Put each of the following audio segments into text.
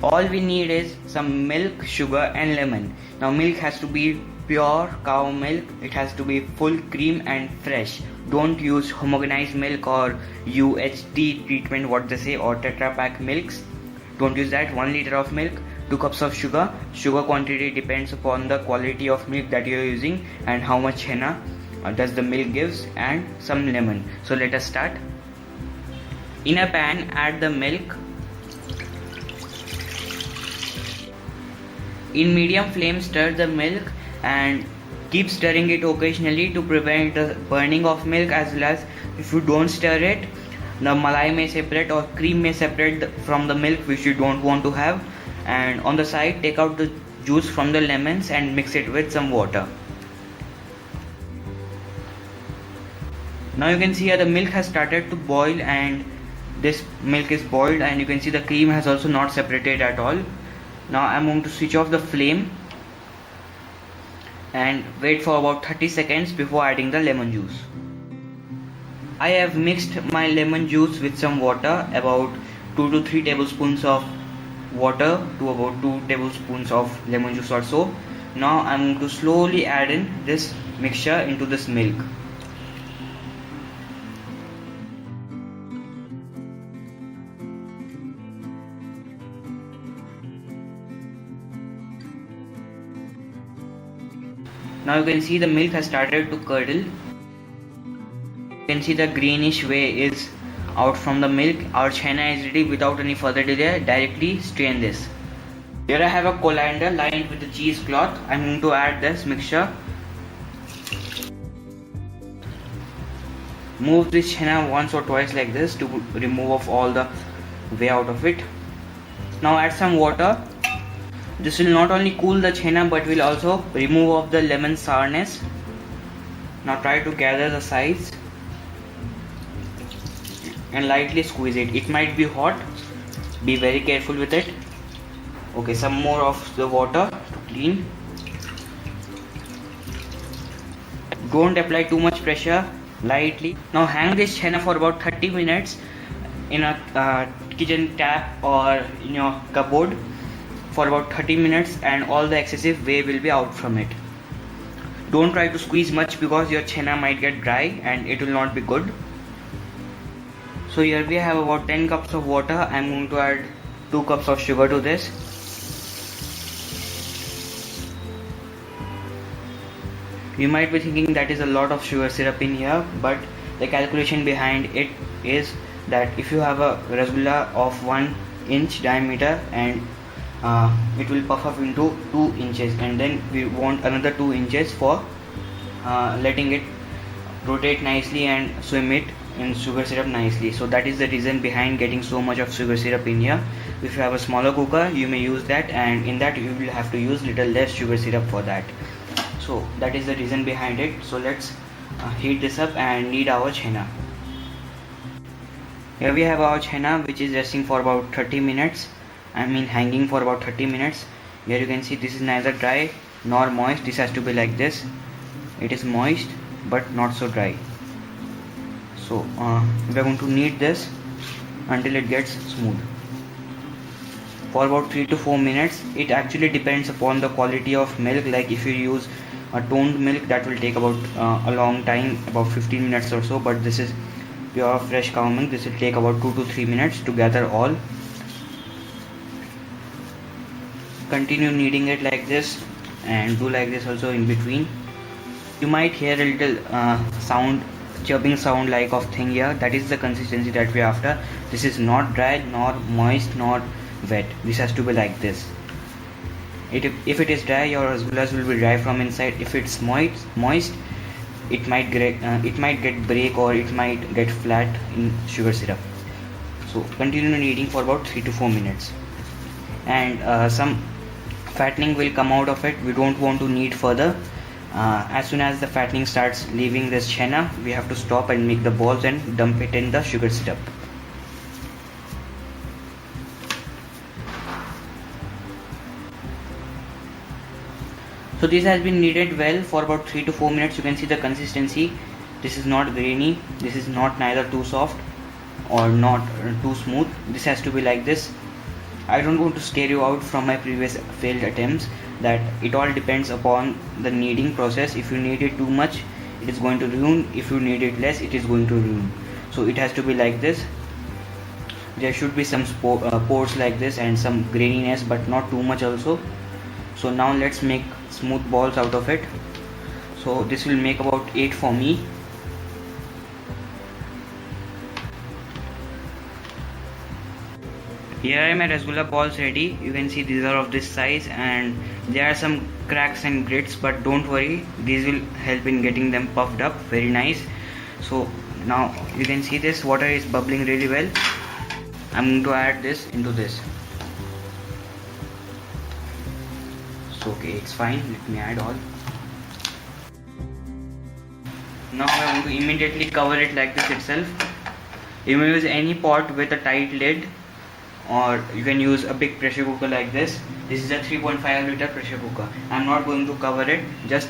All we need is some milk, sugar and lemon. Now milk has to be pure cow milk, it has to be full cream and fresh. Don't use homogenized milk or UHT treatment, what they say, or Tetra Pak milks. Don't use that. 1 liter of milk, 2 cups of sugar. Sugar quantity depends upon the quality of milk that you are using and how much henna does the milk gives, and some lemon. So let us start. In a pan, add the milk. In medium flame, stir the milk and keep stirring it occasionally to prevent the burning of milk, as well as if you don't stir it, the malai may separate or cream may separate from the milk, which you don't want to have. And on the side, take out the juice from the lemons and mix it with some water. Now you can see here the milk has started to boil, and this milk is boiled, and you can see the cream has also not separated at all. Now I'm going to switch off the flame and wait for about 30 seconds before adding the lemon juice. I have mixed my lemon juice with some water, about 2 to 3 tablespoons of water to about 2 tablespoons of lemon juice or so. Now I'm going to slowly add in this mixture into this milk. Now you can see the milk has started to curdle. You can see the greenish way is out from the milk. Our henna is ready. Without any further delay, directly strain this. Here I have a colander lined with the cheesecloth. I'm going to add this mixture. Move this henna once or twice like this to remove off all the way out of it. Now add some water. This will not only cool the henna but will also remove off the lemon sourness. Now try to gather the sides and lightly squeeze it. It might be hot, be very careful with it. Okay, some more of the water to clean. Don't apply too much pressure, lightly. Now hang this henna for about 30 minutes in a kitchen tap or in your cupboard for about 30 minutes, and all the excessive whey will be out from it. Don't try to squeeze much because your henna might get dry and it will not be good. So here we have about 10 cups of water. I'm going to add 2 cups of sugar to this. You might be thinking that is a lot of sugar syrup in here, but the calculation behind it is that if you have a rasgulla of 1 inch diameter and it will puff up into 2 inches, and then we want another 2 inches for letting it rotate nicely and swim it in sugar syrup nicely. So that is the reason behind getting so much of sugar syrup in here. If you have a smaller cooker, you may use that, and in that you will have to use little less sugar syrup for that. So that is the reason behind it. So let's heat this up and knead our henna. Here we have our henna, which is resting for about 30 minutes. Hanging for about 30 minutes. Here you can see this is neither dry nor moist. This has to be like this. It is moist but not so dry. So we are going to knead this until it gets smooth for about 3 to 4 minutes. It actually depends upon the quality of milk. Like if you use a toned milk, that will take about a long time, about 15 minutes or so, but this is pure fresh cow milk. This will take about 2 to 3 minutes to gather all. Continue kneading it like this and do like this also in between. You might hear a little chirping sound like of thing here. That is the consistency that we are after. This is not dry nor moist nor wet. This has to be like this. If it is dry, your rasgullas will be dry from inside. If it's moist, it might get break or it might get flat in sugar syrup. So continue kneading for about 3 to 4 minutes, and some fattening will come out of it. We don't want to knead further. As soon as the fattening starts leaving this henna, we have to stop and make the balls and dump it in the sugar syrup. So this has been kneaded well for about 3 to 4 minutes. You can see the consistency. This is not grainy. This is not neither too soft or not too smooth. This has to be like this. I don't want to scare you out from my previous failed attempts, that it all depends upon the kneading process. If you knead it too much, it is going to ruin. If you knead it less, it is going to ruin. So it has to be like this. There should be some pores like this and some graininess, but not too much also. So now let's make smooth balls out of it. So this will make about 8 for me. Here are my rasgulla balls ready. You can see these are of this size and there are some cracks and grits, but don't worry, these will help in getting them puffed up. Very nice. So now you can see this water is bubbling really well. I'm going to add this into this. So okay, it's fine. Let me add all. Now I want to immediately cover it like this itself. You may use any pot with a tight lid, or you can use a big pressure cooker like this. This is a 3.5 liter pressure cooker. I'm not going to cover it, just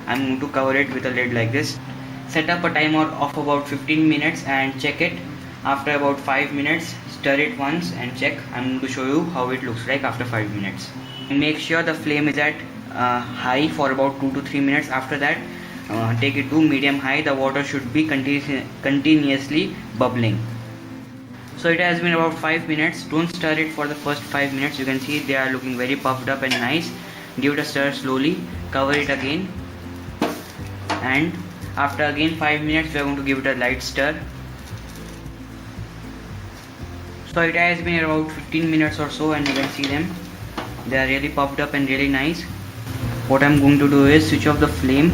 I'm going to cover it with a lid like this. Set up a timer of about 15 minutes and check it. After about 5 minutes, stir it once and check. I'm going to show you how it looks like after 5 minutes. And make sure the flame is at high for about 2 to 3 minutes. After that, take it to medium high. The water should be continuously bubbling. So it has been about 5 minutes. Don't stir it for the first 5 minutes. You can see they are looking very puffed up and nice. Give it a stir slowly. Cover it again. And after again 5 minutes, we are going to give it a light stir. So it has been about 15 minutes or so, and you can see them. They are really puffed up and really nice. What I'm going to do is switch off the flame,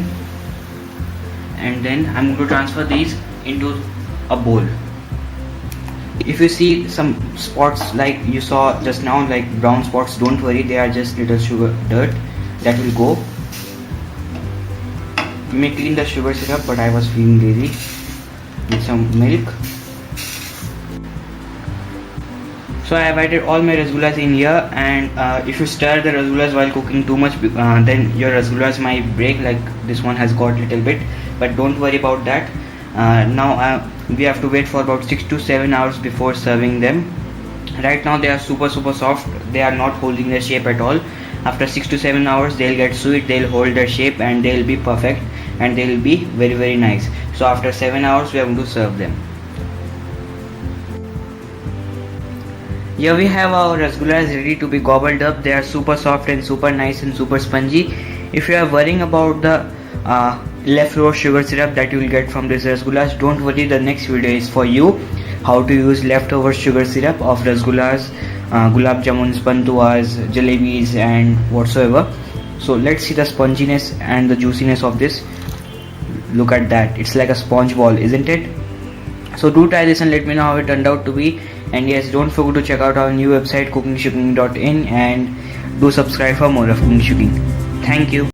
and then I'm going to transfer these into a bowl. If you see some spots like you saw just now, like brown spots, don't worry, they are just little sugar dirt that will go. You may clean the sugar syrup, but I was feeling lazy. With some milk. So I have added all my rasgullas in here, and if you stir the rasgullas while cooking too much, then your rasgullas might break, like this one has got little bit, but don't worry about that. Now we have to wait for about 6 to 7 hours before serving them. Right now they are super soft. They are not holding their shape at all. After 6 to 7 hours they'll get sweet, they'll hold their shape, and they'll be perfect, and they'll be very nice. So after 7 hours we are going to serve them. Here we have our rasgullas ready to be gobbled up. They are super soft and super nice and super spongy. If you are worrying about the leftover sugar syrup that you will get from these rasgullas, don't worry, the next video is for you. How to use leftover sugar syrup of rasgullas, gulab jamuns, pantuas, jalebis and whatsoever. So let's see the sponginess and the juiciness of this. Look at that, it's like a sponge ball, isn't it? So do try this and let me know how it turned out to be. And yes, don't forget to check out our new website cookingshuking.in, and do subscribe for more of Cooking Shuking. Thank you.